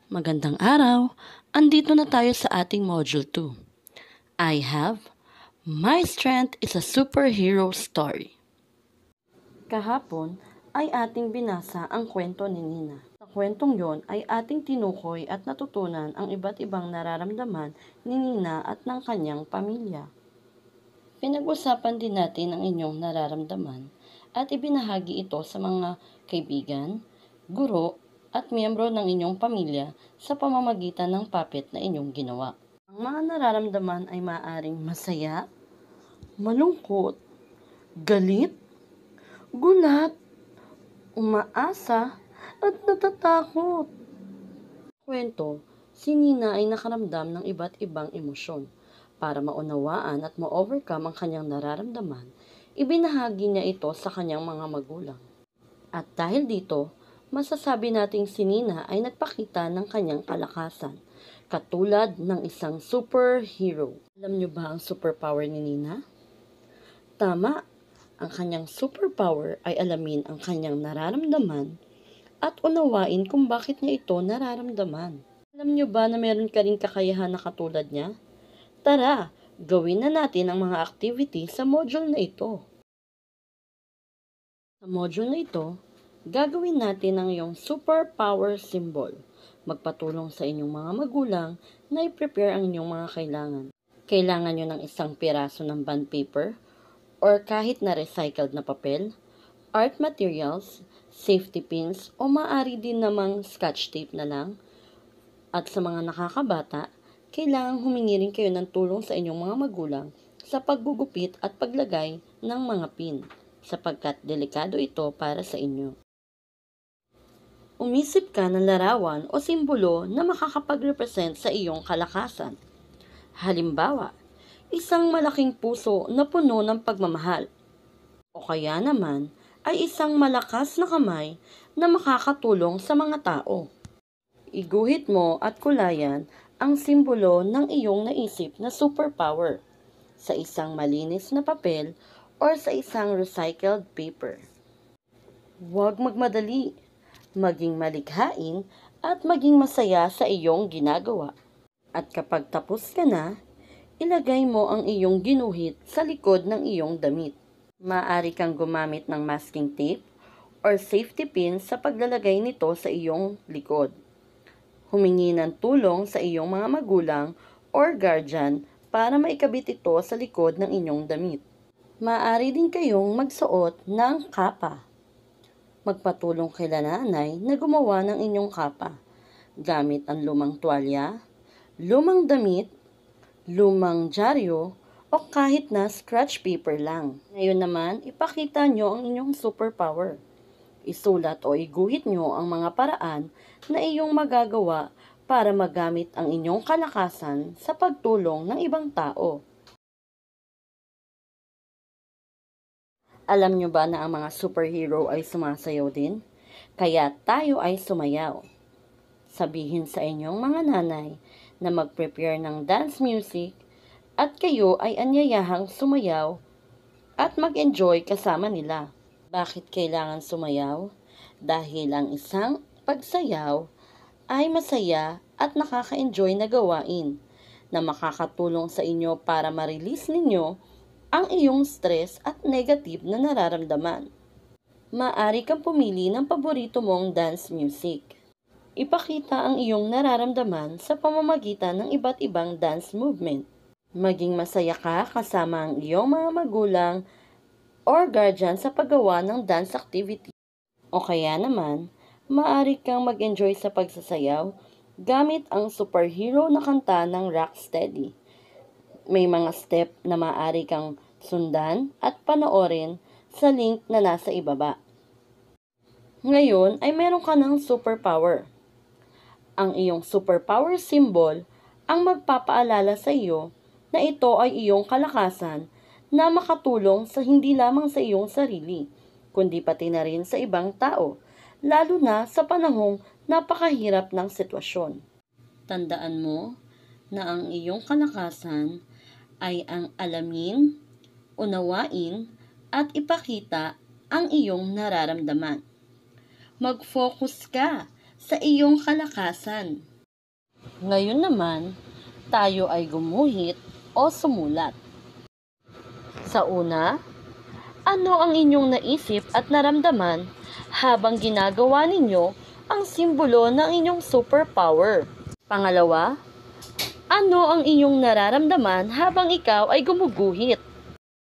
Magandang araw! Andito na tayo sa ating Module 2. I have, My Strength is a Superhero Story. Kahapon ay ating binasa ang kwento ni Nina. Sa kwentong yon ay ating tinukoy at natutunan ang iba't ibang nararamdaman ni Nina at ng kanyang pamilya. Pinag-usapan din natin ang inyong nararamdaman at ibinahagi ito sa mga kaibigan, guro, at miyembro ng inyong pamilya sa pamamagitan ng puppet na inyong ginawa. Ang mga nararamdaman ay maaaring masaya, malungkot, galit, gulat, umaasa, at natatakot. Kwento, si Nina ay nakaramdam ng iba't ibang emosyon. Para maunawaan at ma-overcome ang kanyang nararamdaman, ibinahagi niya ito sa kanyang mga magulang. At dahil dito, masasabi nating si Nina ay nagpakita ng kanyang kalakasan, katulad ng isang superhero. Alam niyo ba ang superpower ni Nina? Tama, ang kanyang superpower ay alamin ang kanyang nararamdaman at unawain kung bakit niya ito nararamdaman. Alam niyo ba na meron ka ring kakayahan na katulad niya? Tara, gawin na natin ang mga activity sa module na ito. Sa module na ito, gagawin natin ang iyong superpower symbol. Magpatulong sa inyong mga magulang na i-prepare ang inyong mga kailangan. Kailangan nyo ng isang piraso ng bond paper or kahit na recycled na papel, art materials, safety pins o maaari din namang scotch tape na lang. At sa mga nakakabata, kailangang humingi rin kayo ng tulong sa inyong mga magulang sa paggugupit at paglagay ng mga pin, sapagkat delikado ito para sa inyo. Umisip ka ng larawan o simbolo na makakapag-represent sa iyong kalakasan. Halimbawa, isang malaking puso na puno ng pagmamahal. O kaya naman ay isang malakas na kamay na makakatulong sa mga tao. Iguhit mo at kulayan ang simbolo ng iyong naisip na superpower sa isang malinis na papel or sa isang recycled paper. Huwag magmadali, maging malikhain at maging masaya sa iyong ginagawa. At kapag tapos ka na, ilagay mo ang iyong ginuhit sa likod ng iyong damit. Maaari kang gumamit ng masking tape or safety pin sa paglalagay nito sa iyong likod. Humingi ng tulong sa iyong mga magulang or guardian para maikabit ito sa likod ng inyong damit. Maaari din kayong magsuot ng kapa. Magpatulong kay nanay na gumawa ng inyong kapa gamit ang lumang tuwalya, lumang damit, lumang dyaryo, o kahit na scratch paper lang. Ngayon naman, ipakita nyo ang inyong superpower. Isulat o iguhit nyo ang mga paraan na iyong magagawa para magamit ang inyong kalakasan sa pagtulong ng ibang tao. Alam nyo ba na ang mga superhero ay sumasayaw din? Kaya tayo ay sumayaw. Sabihin sa inyong mga nanay na mag-prepare ng dance music at kayo ay anyayahang sumayaw at mag-enjoy kasama nila. Bakit kailangan sumayaw? Dahil ang isang pagsayaw ay masaya at nakaka-enjoy na gawain na makakatulong sa inyo para ma-release ninyo ang iyong stress at negative na nararamdaman. Maaari kang pumili ng paborito mong dance music. Ipakita ang iyong nararamdaman sa pamamagitan ng iba't ibang dance movement. Maging masaya ka kasama ang iyong mga magulang or guardian sa paggawa ng dance activity. O kaya naman, maaari kang mag-enjoy sa pagsasayaw gamit ang superhero na kanta ng Rocksteady. May mga step na maaari kang sundan at panoorin sa link na nasa ibaba. Ngayon ay meron ka ng superpower. Ang iyong superpower symbol ang magpapaalala sa iyo na ito ay iyong kalakasan na makatulong sa hindi lamang sa iyong sarili, kundi pati na rin sa ibang tao, lalo na sa panahong napakahirap ng sitwasyon. Tandaan mo na ang iyong kalakasan ay ang alamin, unawain, at ipakita ang iyong nararamdaman. Mag-focus ka sa iyong kalakasan. Ngayon naman, tayo ay gumuhit o sumulat. Sa una, ano ang inyong naisip at naramdaman habang ginagawa ninyo ang simbolo ng inyong superpower? Pangalawa, ano ang inyong nararamdaman habang ikaw ay gumuguhit?